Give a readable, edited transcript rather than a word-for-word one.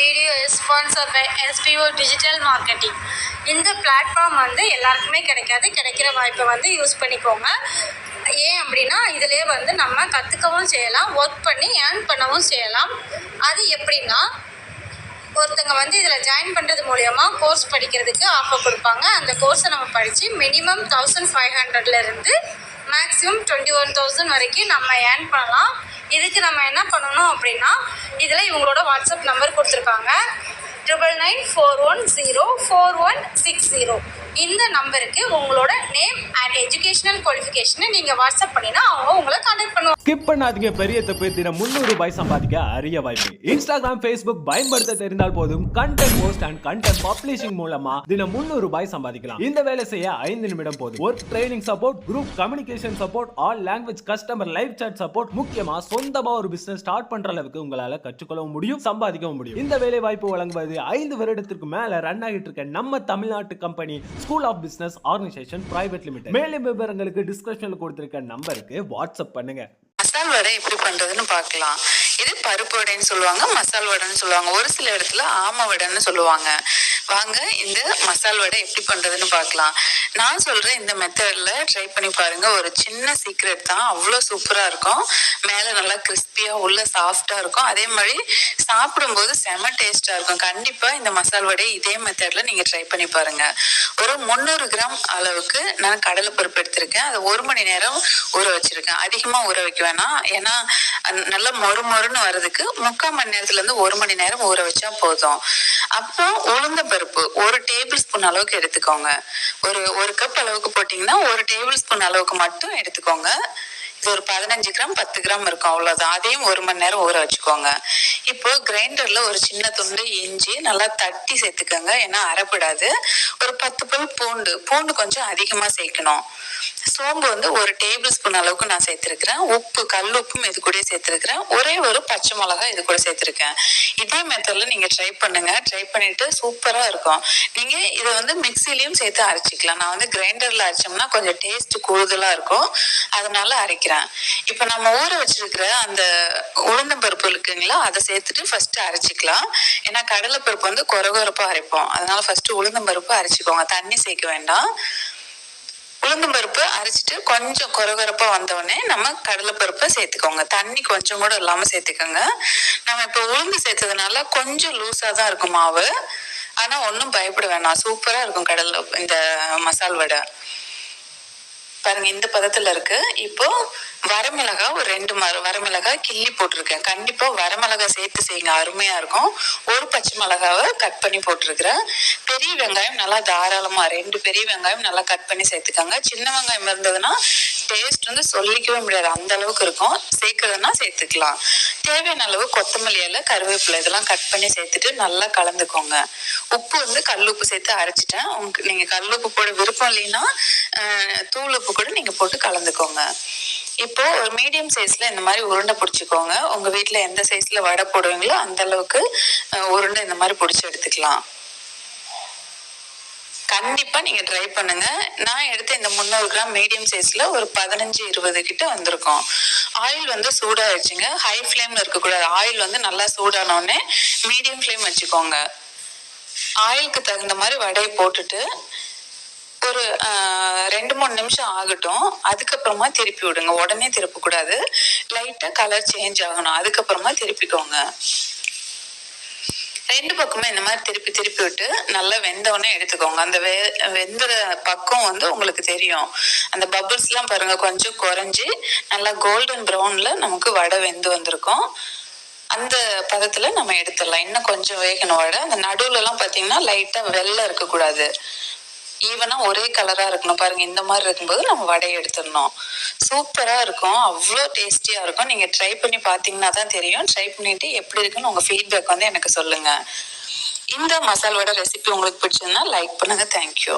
video is sponsored by SPO Digital Marketing. இந்த platform வந்து எல்லாருக்குமே கிடைக்காது. கிடைக்கிற வாய்ப்பை வந்து யூஸ் பண்ணிக்கோங்க. ஏன் அப்படின்னா இதிலே வந்து நம்ம கற்றுக்கவும் செய்யலாம், ஒர்க் பண்ணி ஏர்ன் பண்ணவும் செய்யலாம். அது எப்படின்னா ஒருத்தங்க வந்து இதில் ஜாயின் பண்ணுறது மூலயமா கோர்ஸ் படிக்கிறதுக்கு ஆஃபர் கொடுப்பாங்க. அந்த கோர்ஸை நம்ம படித்து மினிமம் 1500 மேக்ஸிமம் 21,000 வரைக்கும் நம்ம ஏர்ன் பண்ணலாம். இதுக்கு நம்ம என்ன பண்ணணும் அப்படின்னா இதில் இவங்களோட வாட்ஸ்அப் நம்பர் கொடுத்துருக்காங்க 9994104160. இந்த நம்பருக்கு உங்களோட நேம் அண்ட் எஜுகேஷனல் குவாலிஃபிகேஷனை நீங்கள் வாட்ஸ்அப் பண்ணினா அவங்க உங்களை கான்டாக்ட் பண்ணுவாங்க. ஸ்கிப் பண்ணாதீங்க. பெரிய தப்பு. தினம் 300 ரூபாய் சம்பாதிக்க அரிய வாய்ப்பு. இன்ஸ்டாகிராம், ஃபேஸ்புக் பயன்படுத்த தெரிந்தால் போதும் content post and content publishing மூலமா தினம் 300 ரூபாய் சம்பாதிக்கலாம். இந்த வேலை செய்ய 5 நிமிடம் போதும். Work training support, group communication support, all language customer live chat support, முக்கியமா சொந்தமா ஒரு பிசினஸ் ஸ்டார்ட் பண்ற அளவுக்கு உங்களால கற்றுக்கொள்ளவும் முடியும், சம்பாதிக்கவும் முடியும். இந்த வேலை வாய்ப்பு வழங்குவது 5 வருடத்திற்கு மேல ரன் ஆகிட்டு இருக்க நம்ம தமிழ்நாட்டு company school of business organisation private limited. மேலும் விவரங்களுக்கு டிஸ்கிரிப்ஷன்ல கொடுத்திருக்க நம்பருக்கு வாட்ஸ்அப் பண்ணுங்க. மசால் வடை எப்படி பண்றதுன்னு பார்க்கலாம். இது பருப்பு வடைன்னு சொல்லுவாங்க, மசால் வடைன்னு சொல்லுவாங்க, ஒரு சில இடத்துல ஆம வடைன்னு சொல்லுவாங்க. வாங்க இந்த மசால் வடை எப்படி பண்றதுன்னு பார்க்கலாம். நான் சொல்றேன் இந்த மெத்தட்ல ட்ரை பண்ணி பாருங்க. ஒரு சின்ன சீக்ரெட் தான், அவ்வளோ சூப்பரா இருக்கும். மேல நல்லா கிறிஸ்பியா, உள்ள சாஃப்டா இருக்கும். அதே மாதிரி சாப்பிடும்போது செம டேஸ்டா இருக்கும். கண்டிப்பா இந்த மசால் வடை இதே மெத்தட்ல நீங்க ட்ரை பண்ணி பாருங்க. ஒரு 300 கிராம் அளவுக்கு நான் கடலை பருப்பு எடுத்திருக்கேன். அதை 1 மணி நேரம் ஊற வச்சிருக்கேன். அதிகமா ஊற வைக்க வேணாம், ஏன்னா நல்லா மொறுன்னு வர்றதுக்கு 3/4 மணி நேரத்துல இருந்து 1 மணி நேரம் ஊற வச்சா போதும். அப்புறம் உளுந்த பருப்பு 1 டேபிள் ஸ்பூன் அளவுக்கு எடுத்துக்கோங்க. ஒரு கப் அளவுக்கு போட்டீங்கன்னா 1 டேபிள் ஸ்பூன் அளவுக்கு மட்டும் எடுத்துக்கோங்க. இது ஒரு 15 கிராம் 10 கிராம் இருக்கும், அவ்வளவுதான். அதையும் 1 மணி நேரம் ஊற வச்சுக்கோங்க. இப்போ கிரைண்டர்ல ஒரு சின்ன துண்டு இஞ்சி நல்லா தட்டி சேர்த்துக்கோங்க, ஏன்னா அரைப்படாது. ஒரு 10 பல் பூண்டு கொஞ்சம் அதிகமா சேர்க்கணும். சோம்பு வந்து 1 டேபிள் ஸ்பூன் அளவுக்கு நான் சேர்த்திருக்கிறேன். உப்பு, கல் உப்பும் இது கூட சேர்த்திருக்கிறேன். ஒரே ஒரு பச்சை மிளகாய் இது கூட சேர்த்திருக்கேன். இதே மெத்தட்ல நீங்க ட்ரை பண்ணுங்க. ட்ரை பண்ணிட்டு சூப்பரா இருக்கும். நீங்க இதை வந்து மிக்சிலையும் சேர்த்து அரைச்சிக்கலாம். நான் வந்து கிரைண்டர்ல அரைச்சோம்னா கொஞ்சம் டேஸ்ட் கூடுதலா இருக்கும், அதனால அரைக்கிறேன். இப்ப நம்ம ஊற வச்சிருக்கிற அந்த உளுந்தம் பருப்பு இருக்குங்களா, அதை சேர்த்துட்டு ஃபர்ஸ்ட் அரைச்சிக்கலாம். ஏன்னா கடலை பருப்பு வந்து கொரகொரப்பா அரைப்போம், அதனால ஃபர்ஸ்ட் உளுந்தம் பருப்பு அரைச்சிக்கோங்க, தண்ணி சேர்க்க வேண்டாம். உளுந்தம் பருப்பு அரைச்சிட்டு கொஞ்சம் கொரகொரப்பா வந்தோடனே நம்ம கடலை பருப்பை சேர்த்துக்கோங்க. தண்ணி கொஞ்சம் கூட இல்லாம சேர்த்துக்கோங்க. நம்ம இப்ப உளுந்து சேர்த்ததுனால கொஞ்சம் லூஸா தான் இருக்கும் மாவு, ஆனா ஒன்னும் பயப்பட வேணாம், சூப்பரா இருக்கும் கடலை இந்த மசால் வடை. பாருங்க இந்த பதத்துல இருக்கு. இப்போ வரமிளகாய் ஒரு 2 வரமிளகாய் கிள்ளி போட்டிருக்கேன். கண்டிப்பா வரமிளகாய் சேர்த்து செய்யுங்க, அருமையா இருக்கும். ஒரு பச்சை மிளகாவை கட் பண்ணி போட்டிருக்கிறேன். பெரிய வெங்காயம் நல்லா தாராளமா 2 பெரிய வெங்காயம் நல்லா கட் பண்ணி சேர்த்துக்கோங்க. சின்ன வெங்காயம் இருந்ததுன்னா டேஸ்ட் வந்து சொல்லிக்கவே முடியாது, அந்த அளவுக்கு இருக்கும். சேர்க்கறதுன்னா சேர்த்துக்கலாம். தேவையான அளவு கொத்தமல்லி இலை, கருவேப்பிலை இதெல்லாம் கட் பண்ணி சேர்த்துட்டு நல்லா கலந்துக்கோங்க. உப்பு வந்து கல்லுப்பு சேர்த்து அரைச்சிட்டேன். நீங்க கல்லுப்பு போட விருப்பம் இல்லைன்னா தூள் உப்பு கூட நீங்க போட்டு கலந்துக்கோங்க. இப்போ ஒரு மீடியம் சைஸ்ல இந்த மாதிரி உருண்டை பிடிச்சிக்கோங்க. உங்க வீட்டுல எந்த சைஸ்ல வடை போடுவீங்களோ அந்த அளவுக்கு உருண்டை இந்த மாதிரி பிடிச்சி எடுத்துக்கலாம். கண்டிப்பா நீங்க ட்ரை பண்ணுங்க. நான் எடுத்த இந்த 300 கிராம் மீடியம் சைஸ்ல ஒரு 15-20 கிட்ட வந்திருக்கும். ஆயில் வந்து சூடாயிடுச்சுங்க. ஹை ஃபிளேம்ல இருக்கக்கூடாது. ஆயில் வந்து நல்லா சூடானோடனே மீடியம் ஃபிளேம் வச்சுக்கோங்க. ஆயிலுக்கு தகுந்த மாதிரி வடையை போட்டுட்டு ஒரு 2-3 நிமிஷம் ஆகட்டும். அதுக்கப்புறமா திருப்பி விடுங்க. உடனே திருப்ப கூடாது, லைட்டா கலர் சேஞ்ச் ஆகணும், அதுக்கப்புறமா திருப்பிக்கோங்க. 2 பக்கமே இந்த மாதிரி திருப்பி விட்டு நல்லா வெந்தவொடனே எடுத்துக்கோங்க. அந்த வெந்துற பக்கம் வந்து உங்களுக்கு தெரியும். அந்த பபிள்ஸ் எல்லாம் பாருங்க கொஞ்சம் குறைஞ்சி நல்லா கோல்டன் ப்ரௌன்ல நமக்கு வடை வெந்து வந்திருக்கும். அந்த பதத்துல நம்ம எடுத்துடலாம். இன்னும் கொஞ்சம் வேகணும் வடை. அந்த நடுவுல எல்லாம் பாத்தீங்கன்னா லைட்டா வெள்ளை இருக்கக்கூடாது, ஈவனா ஒரே கலரா இருக்கணும். பாருங்க இந்த மாதிரி இருக்கும்போது நம்ம வடையை எடுத்துடணும். சூப்பரா இருக்கும், அவ்வளோ டேஸ்டியா இருக்கும். நீங்க ட்ரை பண்ணி பாத்தீங்கன்னா தான் தெரியும். ட்ரை பண்ணிட்டு எப்படி இருக்குன்னு உங்க ஃபீட்பேக் வந்து எனக்கு சொல்லுங்க. இந்த மசால் வடை ரெசிபி உங்களுக்கு பிடிச்சதுன்னா லைக் பண்ணுங்க. தேங்க்யூ.